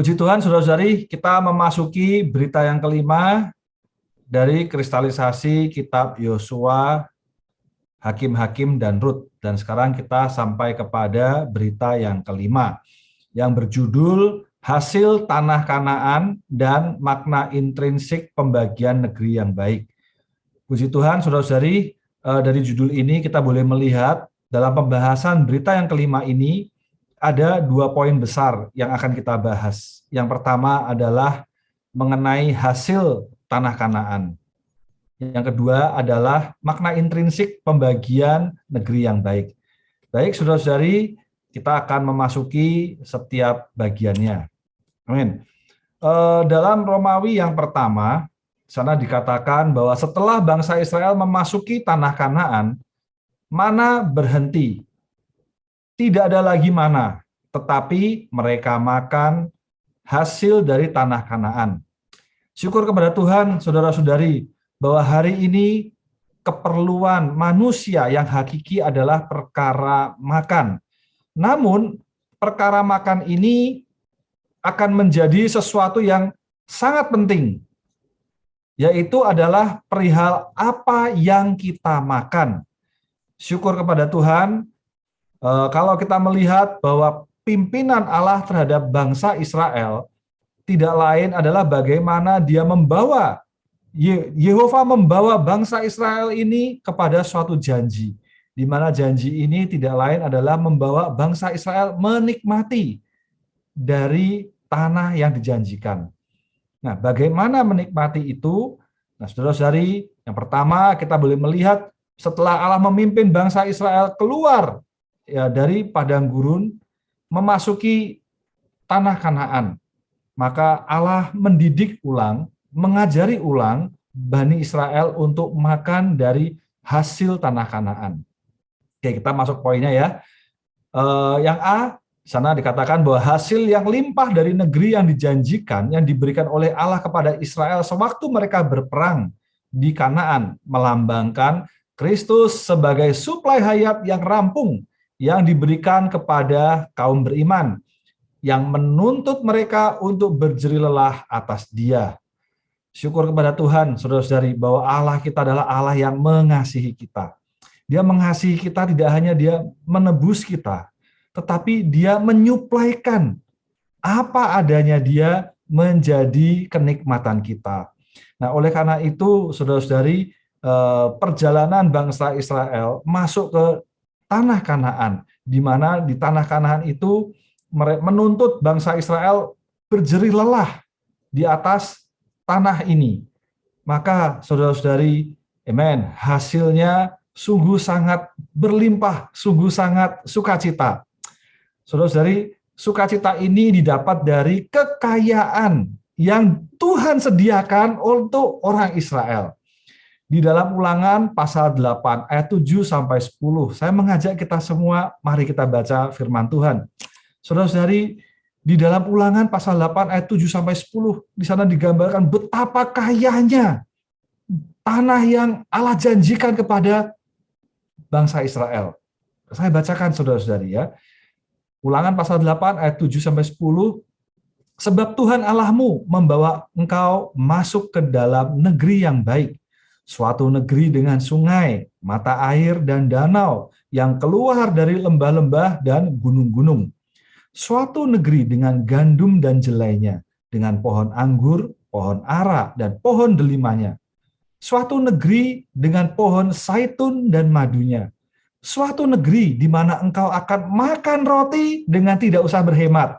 Puji Tuhan, saudara-saudari, kita memasuki berita yang kelima dari kristalisasi kitab Yosua, Hakim-Hakim, dan Rut. Dan sekarang kita sampai kepada berita yang kelima, yang berjudul Hasil Tanah Kanaan dan Makna Intrinsik Pembagian Negeri yang Baik. Puji Tuhan, saudara-saudari, dari judul ini kita boleh melihat dalam pembahasan berita yang kelima ini, ada 2 poin besar yang akan kita bahas. Yang pertama adalah mengenai hasil tanah Kanaan. Yang kedua adalah makna intrinsik pembagian negeri yang baik. Baik, saudara-saudari, kita akan memasuki setiap bagiannya. Amin. Dalam Romawi yang pertama, sana dikatakan bahwa setelah bangsa Israel memasuki tanah Kanaan, mana berhenti. Tidak ada lagi mana, tetapi mereka makan hasil dari tanah Kanaan. Syukur kepada Tuhan, saudara-saudari, bahwa hari ini keperluan manusia yang hakiki adalah perkara makan. Namun, perkara makan ini akan menjadi sesuatu yang sangat penting, yaitu adalah perihal apa yang kita makan. Syukur kepada Tuhan, kalau kita melihat bahwa pimpinan Allah terhadap bangsa Israel tidak lain adalah bagaimana dia membawa, Yehova membawa bangsa Israel ini kepada suatu janji, di mana janji ini tidak lain adalah membawa bangsa Israel menikmati dari tanah yang dijanjikan. Nah, bagaimana menikmati itu? Nah, saudara-saudari, yang pertama kita boleh melihat setelah Allah memimpin bangsa Israel keluar dari padang gurun memasuki tanah Kanaan, maka Allah mendidik ulang, mengajari ulang Bani Israel untuk makan dari hasil tanah Kanaan. Oke, kita masuk poinnya ya. Yang A, sana dikatakan bahwa hasil yang limpah dari negeri yang dijanjikan, yang diberikan oleh Allah kepada Israel sewaktu mereka berperang di Kanaan, melambangkan Kristus sebagai suplai hayat yang rampung, yang diberikan kepada kaum beriman, yang menuntut mereka untuk berjerih lelah atas Dia. Syukur kepada Tuhan, saudara-saudari, bahwa Allah kita adalah Allah yang mengasihi kita. Dia mengasihi kita tidak hanya Dia menebus kita, tetapi Dia menyuplaikan apa adanya Dia menjadi kenikmatan kita. Nah, oleh karena itu, saudara-saudari, perjalanan bangsa Israel masuk ke tanah Kanaan, di mana di tanah Kanaan itu menuntut bangsa Israel berjerih lelah di atas tanah ini. Maka saudara-saudari, amen, hasilnya sungguh sangat berlimpah, sungguh sangat sukacita. Saudara-saudari, sukacita ini didapat dari kekayaan yang Tuhan sediakan untuk orang Israel. Di dalam Ulangan pasal 8 ayat 7 sampai 10, saya mengajak kita semua, mari kita baca firman Tuhan. Saudara-saudari, di dalam Ulangan pasal 8 ayat 7 sampai 10, di sana digambarkan betapa kayanya tanah yang Allah janjikan kepada bangsa Israel. Saya bacakan saudara-saudari ya. Ulangan pasal 8 ayat 7 sampai 10, sebab Tuhan Allahmu membawa engkau masuk ke dalam negeri yang baik, suatu negeri dengan sungai, mata air, dan danau yang keluar dari lembah-lembah dan gunung-gunung. Suatu negeri dengan gandum dan jelainya, dengan pohon anggur, pohon ara, dan pohon delimanya. Suatu negeri dengan pohon zaitun dan madunya. Suatu negeri di mana engkau akan makan roti dengan tidak usah berhemat,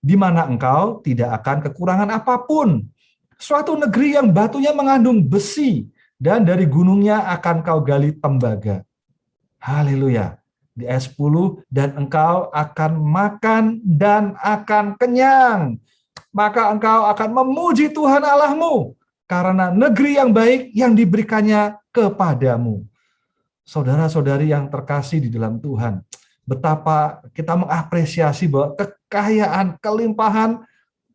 di mana engkau tidak akan kekurangan apapun. Suatu negeri yang batunya mengandung besi, dan dari gunungnya akan kau gali tembaga. Haleluya. Di ayat 10, dan engkau akan makan dan akan kenyang. Maka engkau akan memuji Tuhan Allahmu, karena negeri yang baik yang diberikannya kepadamu. Saudara-saudari yang terkasih di dalam Tuhan, betapa kita mengapresiasi bahwa kekayaan, kelimpahan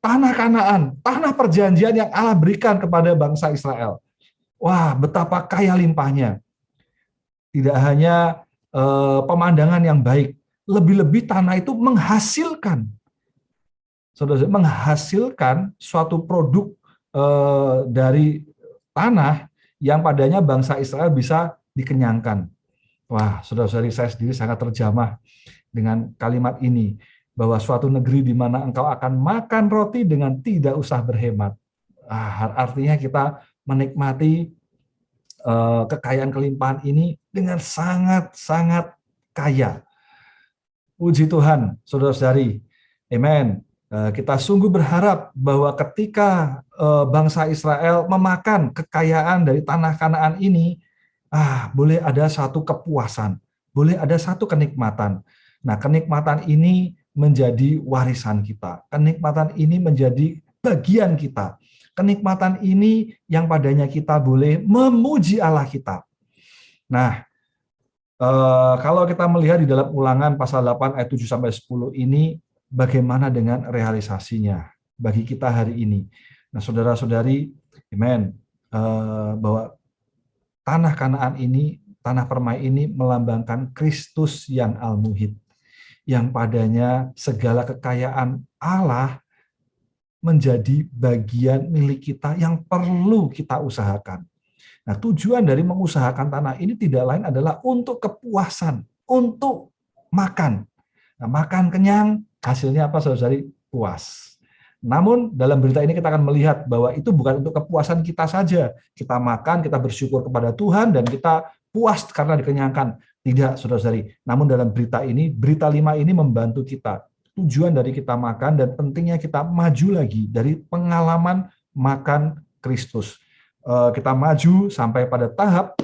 tanah Kanaan, tanah perjanjian yang Allah berikan kepada bangsa Israel. Wah, betapa kaya limpahnya. Tidak hanya pemandangan yang baik, lebih-lebih tanah itu menghasilkan saudara, menghasilkan suatu produk dari tanah yang padanya bangsa Israel bisa dikenyangkan. Wah, saudara-saudari, saya sendiri sangat terjamah dengan kalimat ini, bahwa suatu negeri di mana engkau akan makan roti dengan tidak usah berhemat. Artinya kita menikmati kekayaan kelimpahan ini dengan sangat-sangat kaya. Puji Tuhan, saudara-saudari. Amen. Kita sungguh berharap bahwa ketika bangsa Israel memakan kekayaan dari tanah Kanaan ini, boleh ada satu kepuasan, boleh ada satu kenikmatan. Nah, kenikmatan ini menjadi warisan kita. Kenikmatan ini menjadi bagian kita. Kenikmatan ini yang padanya kita boleh memuji Allah kita. Nah, kalau kita melihat di dalam Ulangan pasal 8 ayat 7-10 ini, bagaimana dengan realisasinya bagi kita hari ini? Nah, saudara-saudari, amen, bahwa tanah Kanaan ini, tanah permai ini melambangkan Kristus yang al-muhid, yang padanya segala kekayaan Allah menjadi bagian milik kita yang perlu kita usahakan. Nah, tujuan dari mengusahakan tanah ini tidak lain adalah untuk kepuasan, untuk makan. Nah, makan kenyang, hasilnya apa, saudara-saudari? Puas. Namun dalam berita ini kita akan melihat bahwa itu bukan untuk kepuasan kita saja. Kita makan, kita bersyukur kepada Tuhan, dan kita puas karena dikenyangkan. Tidak, saudara-saudari. Namun dalam berita ini, berita 5 ini membantu kita. Tujuan dari kita makan dan pentingnya kita maju lagi dari pengalaman makan Kristus. Kita maju sampai pada tahap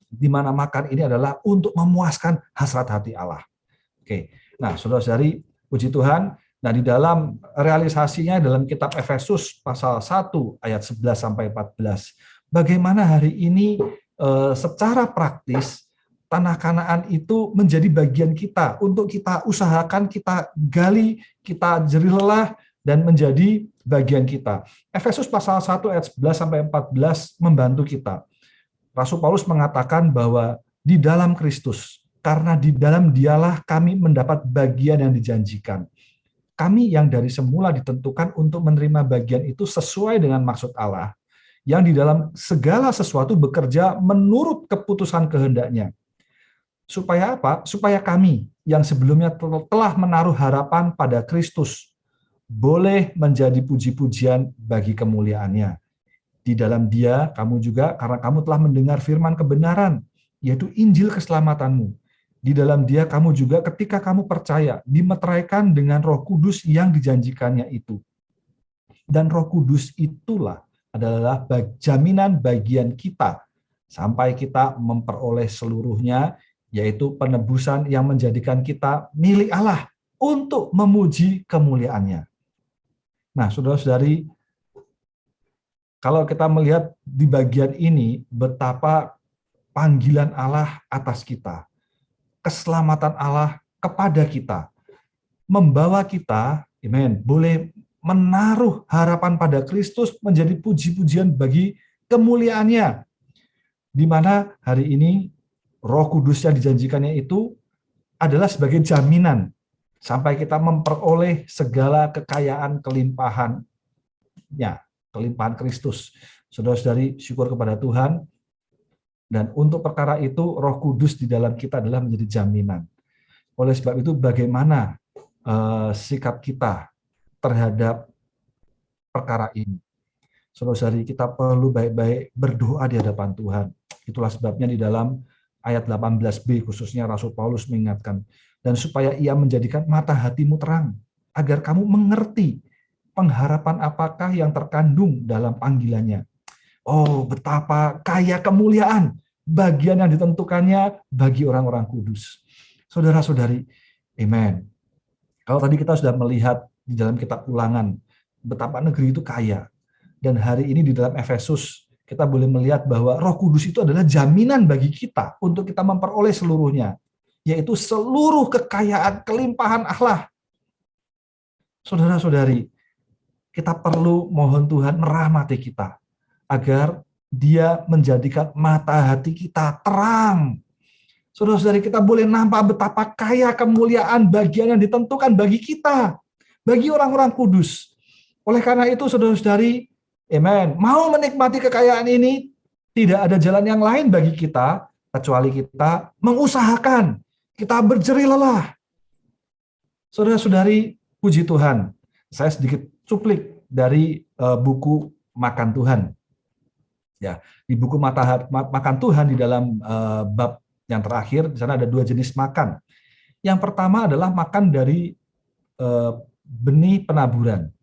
di mana makan ini adalah untuk memuaskan hasrat hati Allah. Oke. Nah, saudara-saudari, puji Tuhan. Nah, di dalam realisasinya dalam kitab Efesus pasal 1 ayat 11-14. Bagaimana hari ini secara praktis tanah Kanaan itu menjadi bagian kita untuk kita usahakan, kita gali, kita jerih lelah, dan menjadi bagian kita. Efesus pasal 1 ayat 11-14 membantu kita. Rasul Paulus mengatakan bahwa di dalam Kristus, karena di dalam Dialah kami mendapat bagian yang dijanjikan. Kami yang dari semula ditentukan untuk menerima bagian itu sesuai dengan maksud Allah, yang di dalam segala sesuatu bekerja menurut keputusan kehendak-Nya. Supaya apa? Supaya kami yang sebelumnya telah menaruh harapan pada Kristus boleh menjadi puji-pujian bagi kemuliaan-Nya. Di dalam Dia, kamu juga, karena kamu telah mendengar firman kebenaran, yaitu Injil keselamatanmu. Di dalam Dia, kamu juga ketika kamu percaya, dimeteraikan dengan Roh Kudus yang dijanjikannya itu. Dan Roh Kudus itulah adalah jaminan bagian kita, sampai kita memperoleh seluruhnya, yaitu penebusan yang menjadikan kita milik Allah untuk memuji kemuliaan-Nya. Nah, saudara-saudari, kalau kita melihat di bagian ini, betapa panggilan Allah atas kita, keselamatan Allah kepada kita, membawa kita, amen, boleh menaruh harapan pada Kristus menjadi puji-pujian bagi kemuliaan-Nya, di mana hari ini Roh Kudus yang dijanjikannya itu adalah sebagai jaminan sampai kita memperoleh segala kekayaan kelimpahan-Nya, kelimpahan Kristus. Saudara-saudari, syukur kepada Tuhan. Dan untuk perkara itu, Roh Kudus di dalam kita adalah menjadi jaminan. Oleh sebab itu, bagaimana sikap kita terhadap perkara ini? Saudara-saudari, kita perlu baik-baik berdoa di hadapan Tuhan. Itulah sebabnya di dalam ayat 18b khususnya Rasul Paulus mengingatkan, dan supaya Ia menjadikan mata hatimu terang, agar kamu mengerti pengharapan apakah yang terkandung dalam panggilannya. Oh, betapa kaya kemuliaan bagian yang ditentukannya bagi orang-orang kudus. Saudara-saudari, amen. Kalau tadi kita sudah melihat di dalam kitab Ulangan, betapa negeri itu kaya. Dan hari ini di dalam Efesus, kita boleh melihat bahwa Roh Kudus itu adalah jaminan bagi kita untuk kita memperoleh seluruhnya, yaitu seluruh kekayaan kelimpahan Allah. Saudara-saudari, kita perlu mohon Tuhan merahmati kita, agar Dia menjadikan mata hati kita terang. Saudara-saudari, kita boleh nampak betapa kaya kemuliaan bagian yang ditentukan bagi kita. bagi orang-orang kudus. Oleh karena itu, saudara-saudari, amen, mau menikmati kekayaan ini, tidak ada jalan yang lain bagi kita, kecuali kita mengusahakan, kita berjerih lelah. Saudara-saudari, puji Tuhan, saya sedikit cuplik dari buku Makan Tuhan. Ya, di buku Makan Tuhan di dalam bab yang terakhir, di sana ada 2 jenis makan. Yang pertama adalah makan dari benih penaburan,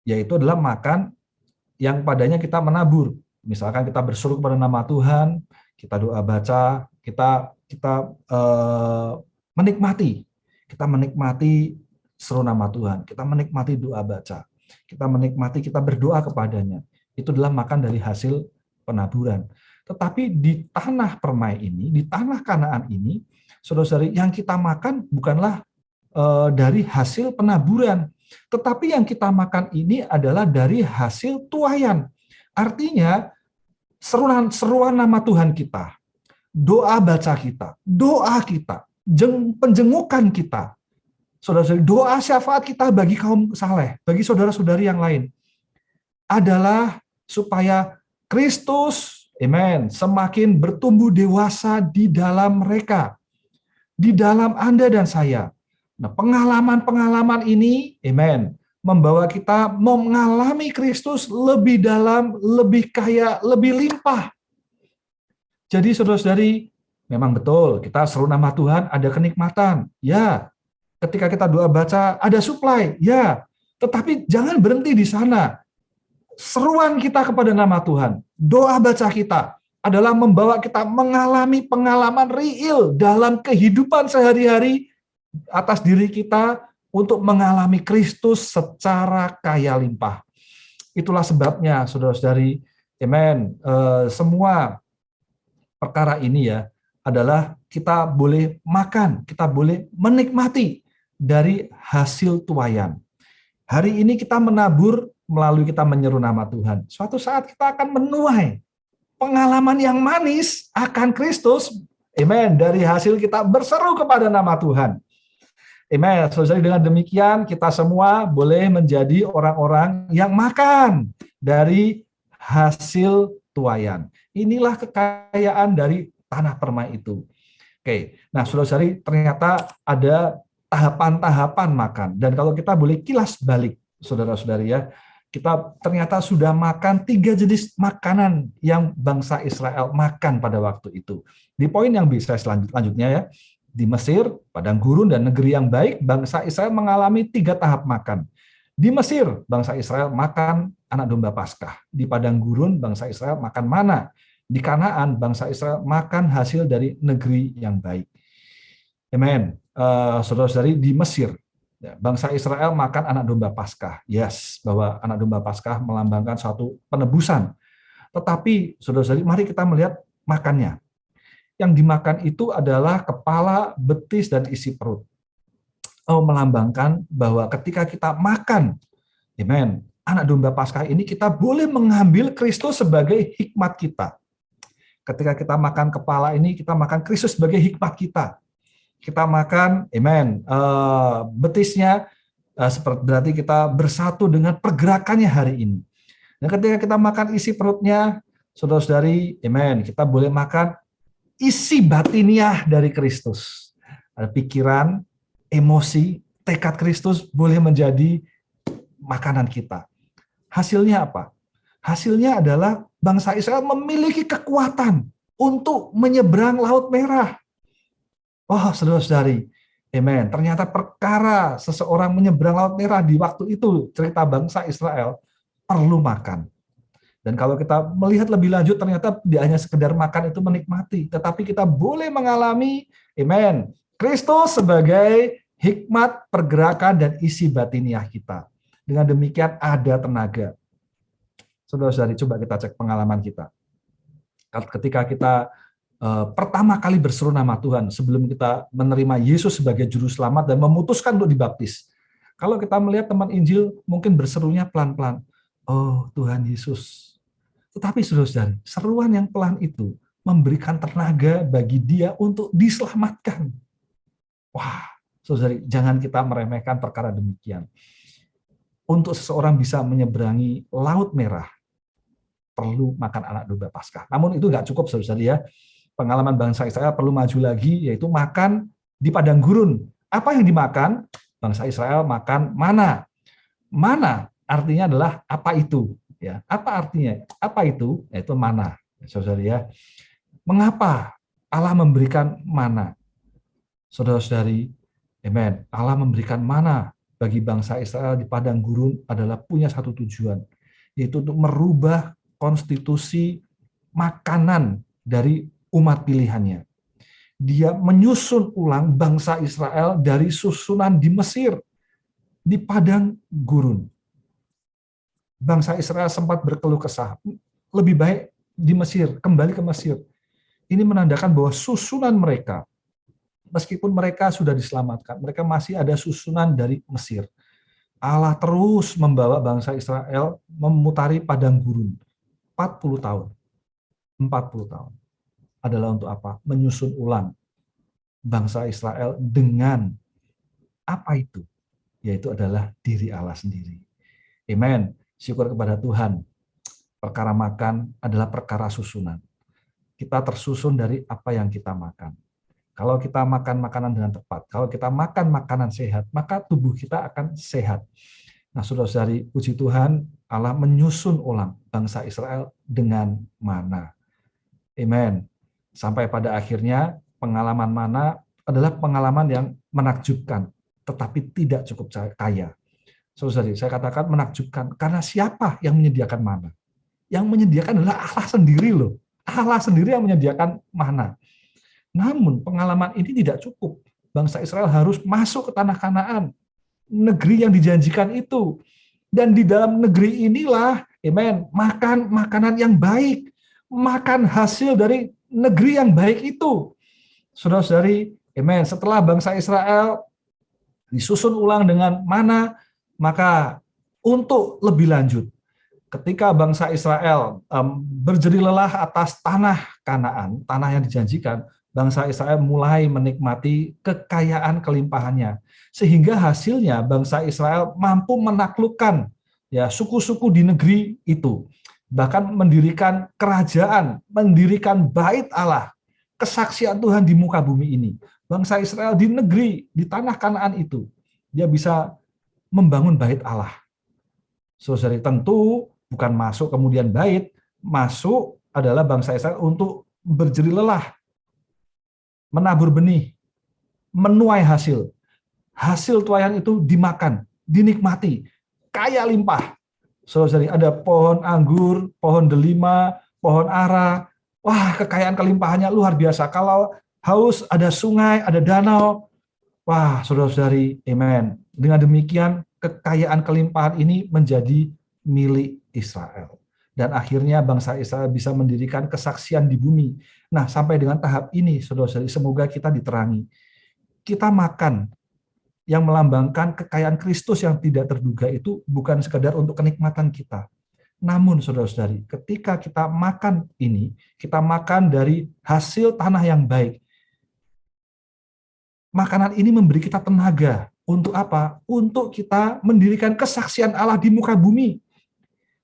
yaitu adalah makan yang padanya kita menabur. Misalkan kita berseru kepada nama Tuhan, kita doa baca, kita menikmati. Kita menikmati seru nama Tuhan, kita menikmati doa baca, kita menikmati, kita berdoa kepadanya. Itu adalah makan dari hasil penaburan. Tetapi di tanah permai ini, di tanah Kanaan ini, saudara-saudari, yang kita makan bukanlah dari hasil penaburan, tetapi yang kita makan ini adalah dari hasil tuaian. Artinya, seruan nama Tuhan kita, doa baca kita, doa kita, penjengukan kita, saudara-saudari, doa syafaat kita bagi kaum saleh, bagi saudara-saudari yang lain, adalah supaya Kristus, amen, semakin bertumbuh dewasa di dalam mereka, di dalam Anda dan saya. Nah, pengalaman-pengalaman ini, amen, membawa kita mengalami Kristus lebih dalam, lebih kaya, lebih limpah. Jadi saudara-saudari, memang betul, kita seru nama Tuhan, ada kenikmatan. Ya, ketika kita doa baca, ada supply. Ya, tetapi jangan berhenti di sana. Seruan kita kepada nama Tuhan, doa baca kita, adalah membawa kita mengalami pengalaman real dalam kehidupan sehari-hari atas diri kita untuk mengalami Kristus secara kaya limpah. Itulah sebabnya, saudara-saudari, amen, semua perkara ini ya, adalah kita boleh makan, kita boleh menikmati dari hasil tuaian. Hari ini kita menabur melalui kita menyeru nama Tuhan. Suatu saat kita akan menuai pengalaman yang manis akan Kristus, amen, dari hasil kita berseru kepada nama Tuhan. Amen. Saudara, dengan demikian kita semua boleh menjadi orang-orang yang makan dari hasil tuaian. Inilah kekayaan dari tanah permai itu. Oke, nah saudara-saudari, ternyata ada tahapan-tahapan makan. Dan kalau kita boleh kilas balik, saudara-saudari ya, kita ternyata sudah makan 3 jenis makanan yang bangsa Israel makan pada waktu itu. Di poin yang bisa selanjutnya ya, di Mesir, padang gurun dan negeri yang baik, bangsa Israel mengalami 3 tahap makan. Di Mesir, bangsa Israel makan anak domba Paskah. Di padang gurun, bangsa Israel makan mana. Di Kanaan, bangsa Israel makan hasil dari negeri yang baik. Amen. Saudara-saudari, di Mesir, bangsa Israel makan anak domba Paskah. Yes, bahwa anak domba Paskah melambangkan suatu penebusan. Tetapi, saudara-saudari, mari kita melihat makannya. Yang dimakan itu adalah kepala, betis, dan isi perut. Melambangkan bahwa ketika kita makan, amen, anak domba Paskah ini, kita boleh mengambil Kristus sebagai hikmat kita. Ketika kita makan kepala ini, kita makan Kristus sebagai hikmat kita. Kita makan, amen, betisnya, berarti kita bersatu dengan pergerakannya hari ini. Dan ketika kita makan isi perutnya, saudara-saudari, amen, kita boleh makan isi batiniah dari Kristus. Ada pikiran, emosi, tekad Kristus boleh menjadi makanan kita. Hasilnya apa? Hasilnya adalah bangsa Israel memiliki kekuatan untuk menyeberang Laut Merah. Oh, saudara-saudari, amen. Ternyata perkara seseorang menyeberang Laut Merah di waktu itu, cerita bangsa Israel, perlu makan. Dan kalau kita melihat lebih lanjut, ternyata tidak hanya sekedar makan itu menikmati, tetapi kita boleh mengalami, amen, Kristus sebagai hikmat, pergerakan, dan isi batiniah kita. Dengan demikian ada tenaga. Saudara-saudari, coba kita cek pengalaman kita. Ketika kita pertama kali berseru nama Tuhan, sebelum kita menerima Yesus sebagai juru selamat dan memutuskan untuk dibaptis. Kalau kita melihat teman Injil, mungkin berserunya pelan-pelan. Oh Tuhan Yesus. Tetapi saudara-saudari, seruan yang pelan itu memberikan tenaga bagi dia untuk diselamatkan. Wah, Saudari, jangan kita meremehkan perkara demikian. Untuk seseorang bisa menyeberangi Laut Merah, perlu makan anak domba Paskah. Namun itu nggak cukup, saudari ya. Pengalaman bangsa Israel perlu maju lagi, yaitu makan di padang gurun. Apa yang dimakan? Bangsa Israel makan mana. Mana artinya adalah apa itu? Ya, apa artinya? Apa itu? Yaitu mana, saudari ya. Mengapa Allah memberikan mana? Saudara-saudari, amen. Allah memberikan mana bagi bangsa Israel di padang gurun adalah punya satu tujuan, yaitu untuk merubah konstitusi makanan dari umat pilihannya. Dia menyusun ulang bangsa Israel dari susunan di Mesir, di padang gurun. Bangsa Israel sempat berkeluh kesah, lebih baik di Mesir, kembali ke Mesir. Ini menandakan bahwa susunan mereka, meskipun mereka sudah diselamatkan, mereka masih ada susunan dari Mesir. Allah terus membawa bangsa Israel memutari padang gurun 40 tahun. 40 tahun. Adalah untuk apa? Menyusun ulang bangsa Israel dengan apa itu? Yaitu adalah diri Allah sendiri. Amen. Syukur kepada Tuhan. Perkara makan adalah perkara susunan. Kita tersusun dari apa yang kita makan. Kalau kita makan makanan dengan tepat, kalau kita makan makanan sehat, maka tubuh kita akan sehat. Nah, saudara-saudari, puji Tuhan, Allah menyusun ulang bangsa Israel dengan mana. Amen. Sampai pada akhirnya pengalaman mana adalah pengalaman yang menakjubkan, tetapi tidak cukup kaya. Saudara-saudari, saya katakan menakjubkan, karena siapa yang menyediakan mana? Yang menyediakan adalah Allah sendiri loh. Allah sendiri yang menyediakan mana. Namun pengalaman ini tidak cukup. Bangsa Israel harus masuk ke tanah Kanaan, negeri yang dijanjikan itu. Dan di dalam negeri inilah, amen, makan makanan yang baik, makan hasil dari negeri yang baik itu. Saudara-saudari, amen, setelah bangsa Israel disusun ulang dengan mana, maka untuk lebih lanjut, ketika bangsa Israel berjeri lelah atas tanah Kanaan, tanah yang dijanjikan, bangsa Israel mulai menikmati kekayaan kelimpahannya, sehingga hasilnya bangsa Israel mampu menaklukkan ya suku-suku di negeri itu, bahkan mendirikan kerajaan, mendirikan bait Allah, kesaksian Tuhan di muka bumi ini. Bangsa Israel di negeri, di tanah Kanaan itu, dia bisa membangun bait Allah. Saudari, tentu bukan masuk kemudian bait, masuk adalah bangsa Israel untuk berjeri lelah, menabur benih, menuai hasil. Hasil tuaian itu dimakan, dinikmati, kaya limpah. Saudari, ada pohon anggur, pohon delima, pohon ara. Wah, kekayaan kelimpahannya luar biasa. Kalau haus, ada sungai, ada danau. Wah, saudara-saudari, amen. Dengan demikian, kekayaan kelimpahan ini menjadi milik Israel. Dan akhirnya bangsa Israel bisa mendirikan kesaksian di bumi. Nah, sampai dengan tahap ini, saudara-saudari, semoga kita diterangi. Kita makan yang melambangkan kekayaan Kristus yang tidak terduga itu bukan sekadar untuk kenikmatan kita. Namun, saudara-saudari, ketika kita makan ini, kita makan dari hasil tanah yang baik. Makanan ini memberi kita tenaga. Untuk apa? Untuk kita mendirikan kesaksian Allah di muka bumi.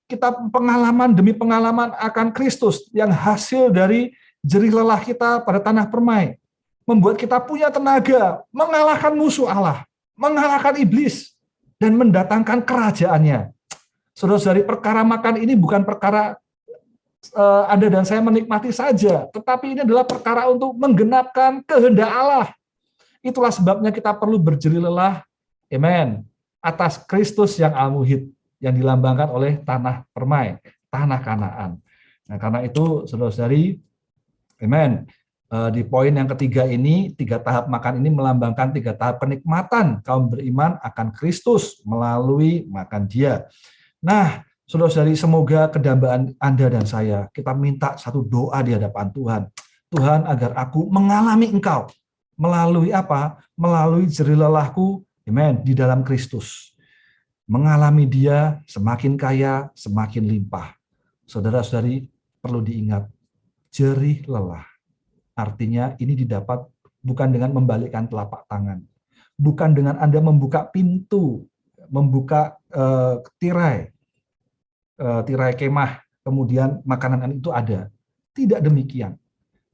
Kita pengalaman demi pengalaman akan Kristus yang hasil dari jerih lelah kita pada tanah permai. Membuat kita punya tenaga, mengalahkan musuh Allah, mengalahkan iblis, dan mendatangkan kerajaannya. Saudara-saudari, perkara makan ini bukan perkara Anda dan saya menikmati saja, tetapi ini adalah perkara untuk menggenapkan kehendak Allah. Itulah sebabnya kita perlu berjeri lelah, amen, atas Kristus yang al-muhid, yang dilambangkan oleh tanah permai, tanah Kanaan. Nah, karena itu, saudara-saudari, amen, di poin yang ketiga ini, 3 tahap makan ini melambangkan 3 tahap kenikmatan kaum beriman akan Kristus melalui makan Dia. Nah, saudara-saudari, semoga kedambaan Anda dan saya, kita minta satu doa di hadapan Tuhan. Tuhan, agar aku mengalami Engkau. Melalui apa? Melalui jerih lelahku, amen, di dalam Kristus. Mengalami Dia semakin kaya, semakin limpah. Saudara-saudari, perlu diingat, jerih lelah. Artinya ini didapat bukan dengan membalikkan telapak tangan, bukan dengan Anda membuka pintu, membuka tirai kemah, kemudian makanan itu ada. Tidak demikian.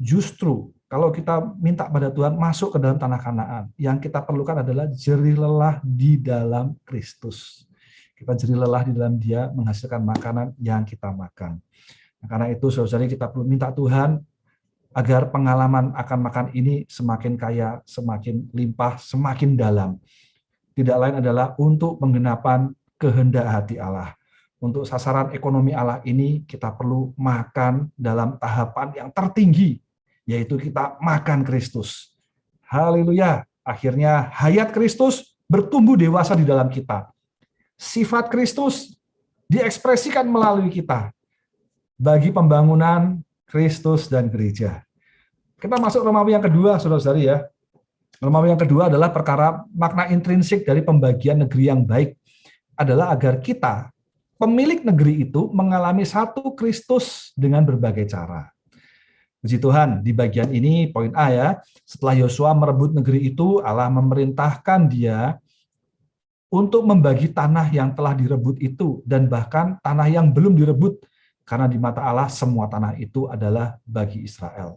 Justru kalau kita minta pada Tuhan masuk ke dalam tanah Kanaan, yang kita perlukan adalah jerih lelah di dalam Kristus. Kita jerih lelah di dalam Dia menghasilkan makanan yang kita makan. Nah, karena itu saudara kita perlu minta Tuhan agar pengalaman akan makan ini semakin kaya, semakin limpah, semakin dalam. Tidak lain adalah untuk penggenapan kehendak hati Allah. Untuk sasaran ekonomi Allah ini kita perlu makan dalam tahapan yang tertinggi, yaitu kita makan Kristus. Haleluya. Akhirnya hayat Kristus bertumbuh dewasa di dalam kita. Sifat Kristus diekspresikan melalui kita bagi pembangunan Kristus dan gereja. Kita masuk Romawi yang kedua, saudara-saudari ya. Romawi yang kedua adalah perkara makna intrinsik dari pembagian negeri yang baik adalah agar kita, pemilik negeri itu, mengalami satu Kristus dengan berbagai cara. Puji Tuhan, di bagian ini, poin A ya, setelah Yosua merebut negeri itu, Allah memerintahkan dia untuk membagi tanah yang telah direbut itu, dan bahkan tanah yang belum direbut, karena di mata Allah semua tanah itu adalah bagi Israel.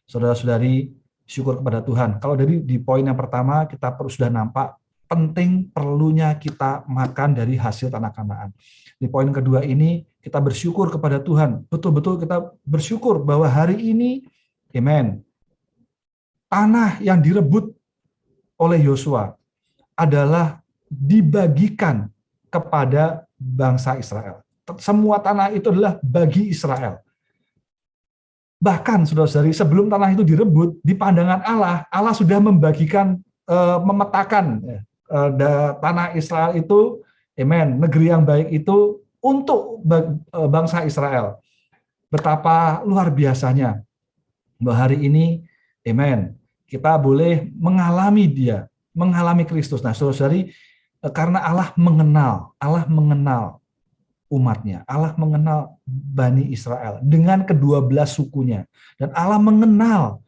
Saudara-saudari, syukur kepada Tuhan. Kalau di poin yang pertama, kita sudah nampak penting perlunya kita makan dari hasil tanah Kanaan. Di poin kedua ini, kita bersyukur kepada Tuhan. Betul-betul kita bersyukur bahwa hari ini, amen, tanah yang direbut oleh Yosua adalah dibagikan kepada bangsa Israel. Semua tanah itu adalah bagi Israel. Bahkan, saudara-saudari, sebelum tanah itu direbut, di pandangan Allah, Allah sudah membagikan, memetakan tanah Israel itu, amen, negeri yang baik itu untuk bangsa Israel. Betapa luar biasanya bahwa hari ini, amen, kita boleh mengalami Dia, mengalami Kristus. Nah, saudara-saudari, karena Allah mengenal umatnya, Allah mengenal Bani Israel dengan ke-12 sukunya, dan Allah mengenal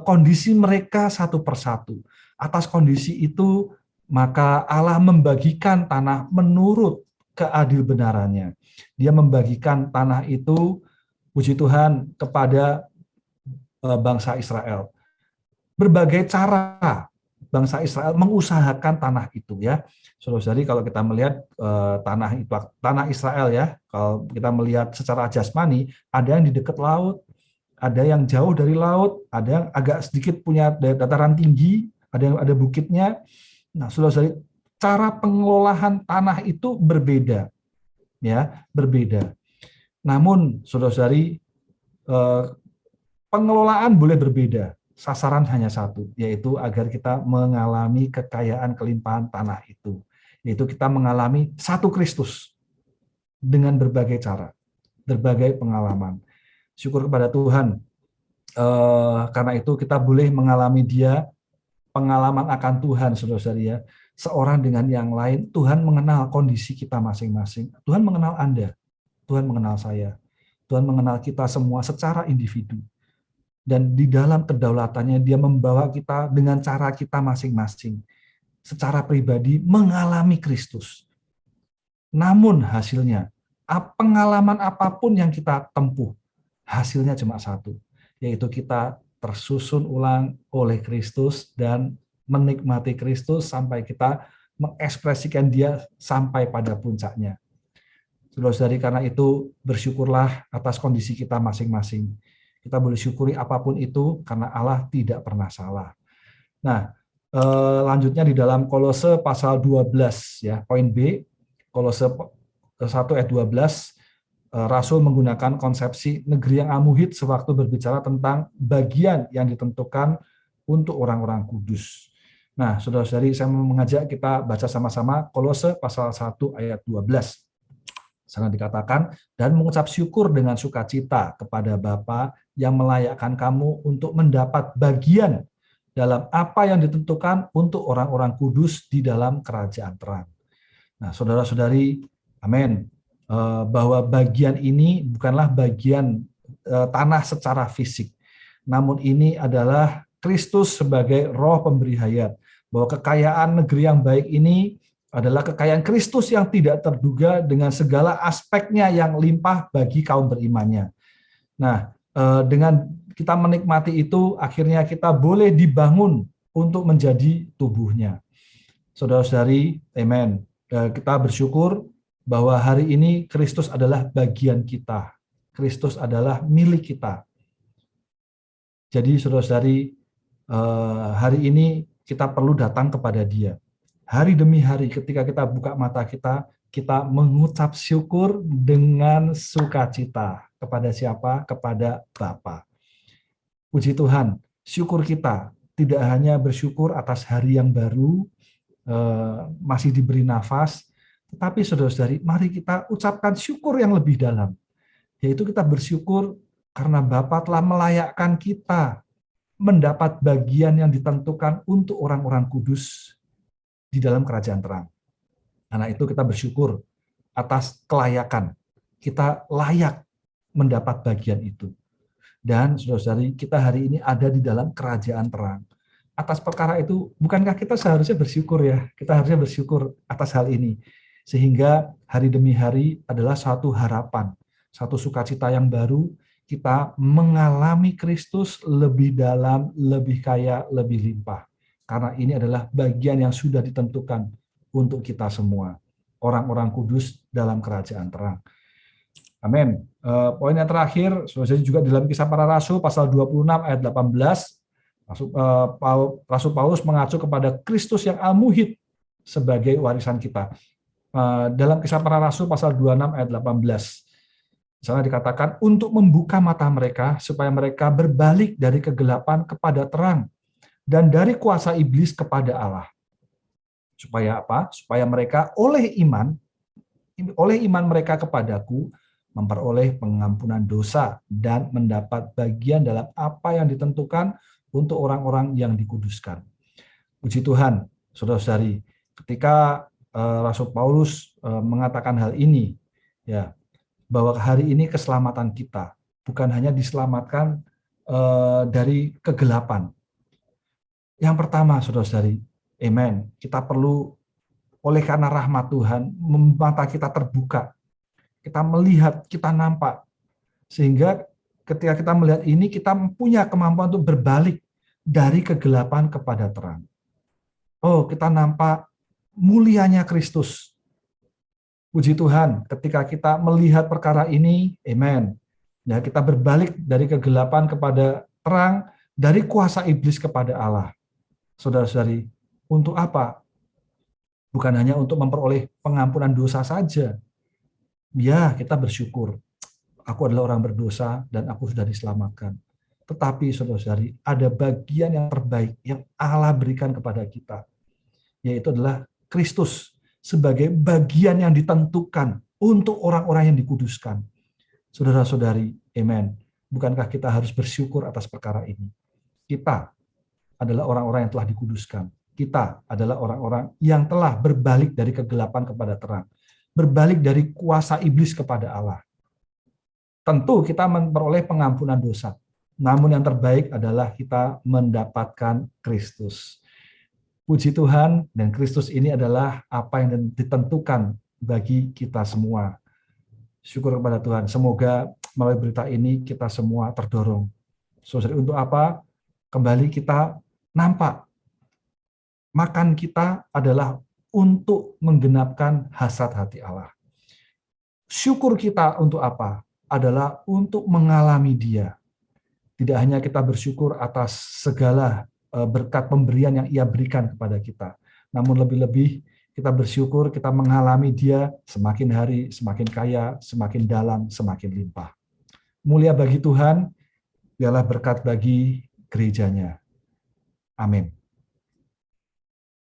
kondisi mereka satu persatu. Atas kondisi itu, maka Allah membagikan tanah menurut keadil-benarannya. Dia membagikan tanah itu, puji Tuhan, kepada bangsa Israel. Berbagai cara bangsa Israel mengusahakan tanah itu ya. Saudara-saudari, kalau kita melihat tanah Israel ya, kalau kita melihat secara jasmani, ada yang di dekat laut, ada yang jauh dari laut, ada yang agak sedikit punya dataran tinggi, ada yang ada bukitnya. Nah, saudara-saudari, cara pengelolaan tanah itu berbeda, ya, berbeda. Namun, saudara-saudari, pengelolaan boleh berbeda. Sasaran hanya satu, yaitu agar kita mengalami kekayaan kelimpahan tanah itu. Yaitu kita mengalami satu Kristus dengan berbagai cara, berbagai pengalaman. Syukur kepada Tuhan, karena itu kita boleh mengalami Dia, pengalaman akan Tuhan, saudara-saudari ya. Seorang dengan yang lain, Tuhan mengenal kondisi kita masing-masing. Tuhan mengenal Anda, Tuhan mengenal saya, Tuhan mengenal kita semua secara individu. Dan di dalam kedaulatannya Dia membawa kita dengan cara kita masing-masing. Secara pribadi mengalami Kristus. Namun hasilnya, pengalaman apapun yang kita tempuh, hasilnya cuma satu, yaitu kita tersusun ulang oleh Kristus dan menikmati Kristus sampai kita mengekspresikan Dia sampai pada puncaknya. Saudara-saudari, karena itu bersyukurlah atas kondisi kita masing-masing. Kita boleh syukuri apapun itu karena Allah tidak pernah salah. Nah, lanjutnya di dalam Kolose pasal 12 ya, poin B, Kolose 1 ayat 12, Rasul menggunakan konsepsi negeri yang amuhid sewaktu berbicara tentang bagian yang ditentukan untuk orang-orang kudus. Nah, saudara-saudari, saya mau mengajak kita baca sama-sama Kolose pasal 1 ayat 12. Sangat dikatakan, dan mengucap syukur dengan sukacita kepada Bapa yang melayakkan kamu untuk mendapat bagian dalam apa yang ditentukan untuk orang-orang kudus di dalam kerajaan terang. Nah, saudara-saudari, amin, bahwa bagian ini bukanlah bagian tanah secara fisik, namun ini adalah Kristus sebagai roh pemberi hayat, bahwa kekayaan negeri yang baik ini adalah kekayaan Kristus yang tidak terduga dengan segala aspeknya yang limpah bagi kaum berimannya. Nah, dengan kita menikmati itu, akhirnya kita boleh dibangun untuk menjadi tubuhnya. Saudara-saudari, amen. Kita bersyukur bahwa hari ini Kristus adalah bagian kita. Kristus adalah milik kita. Jadi saudara-saudari, hari ini kita perlu datang kepada Dia. Hari demi hari ketika kita buka mata kita mengucap syukur dengan sukacita. Kepada siapa? Kepada Bapa. Puji Tuhan, syukur kita tidak hanya bersyukur atas hari yang baru, masih diberi nafas, tetapi saudara-saudari, mari kita ucapkan syukur yang lebih dalam. Yaitu kita bersyukur karena Bapa telah melayakkan kita mendapat bagian yang ditentukan untuk orang-orang kudus di dalam kerajaan terang. Karena itu kita bersyukur atas kelayakan. Kita layak mendapat bagian itu. Dan saudara-saudari, kita hari ini ada di dalam kerajaan terang. Atas perkara itu, bukankah kita seharusnya bersyukur ya? Kita harusnya bersyukur atas hal ini. Sehingga hari demi hari adalah suatu harapan, satu sukacita yang baru, kita mengalami Kristus lebih dalam, lebih kaya, lebih limpah. Karena ini adalah bagian yang sudah ditentukan untuk kita semua, orang-orang kudus dalam kerajaan terang. Amin. Poin yang terakhir, saudara juga dalam Kisah Para Rasul pasal 26 ayat 18, Rasul Paulus mengacu kepada Kristus yang al-muhid sebagai warisan kita. Dalam Kisah Para Rasul pasal 26 ayat 18, misalnya dikatakan untuk membuka mata mereka supaya mereka berbalik dari kegelapan kepada terang dan dari kuasa iblis kepada Allah. Supaya apa? Supaya mereka oleh iman mereka kepadaku memperoleh pengampunan dosa dan mendapat bagian dalam apa yang ditentukan untuk orang-orang yang dikuduskan. Puji Tuhan, saudara-saudari, ketika Rasul Paulus mengatakan hal ini, ya, bahwa hari ini keselamatan kita bukan hanya diselamatkan dari kegelapan. Yang pertama, saudara-saudari, amen, kita perlu oleh karena rahmat Tuhan, mata kita terbuka, kita melihat, kita nampak, sehingga ketika kita melihat ini, kita punya kemampuan untuk berbalik dari kegelapan kepada terang. Oh, kita nampak mulianya Kristus. Puji Tuhan, ketika kita melihat perkara ini, amen. Ya, kita berbalik dari kegelapan kepada terang, dari kuasa iblis kepada Allah. Saudara-saudari, untuk apa? Bukan hanya untuk memperoleh pengampunan dosa saja. Ya, kita bersyukur. Aku adalah orang berdosa dan aku sudah diselamatkan. Tetapi saudara-saudari, ada bagian yang terbaik yang Allah berikan kepada kita, yaitu adalah Kristus sebagai bagian yang ditentukan untuk orang-orang yang dikuduskan. Saudara-saudari, amen. Bukankah kita harus bersyukur atas perkara ini? Kita adalah orang-orang yang telah dikuduskan. Kita adalah orang-orang yang telah berbalik dari kegelapan kepada terang. Berbalik dari kuasa iblis kepada Allah. Tentu kita memperoleh pengampunan dosa. Namun yang terbaik adalah kita mendapatkan Kristus. Puji Tuhan, dan Kristus ini adalah apa yang ditentukan bagi kita semua. Syukur kepada Tuhan. Semoga melalui berita ini kita semua terdorong. Saudara, untuk apa? Kembali kita nampak. Makan kita adalah untuk menggenapkan hasrat hati Allah. Syukur kita untuk apa? Adalah untuk mengalami Dia. Tidak hanya kita bersyukur atas segala berkat pemberian yang Ia berikan kepada kita, namun lebih-lebih kita bersyukur kita mengalami Dia semakin hari, semakin kaya, semakin dalam, semakin limpah. Mulia bagi Tuhan, biarlah berkat bagi gerejanya. Amin.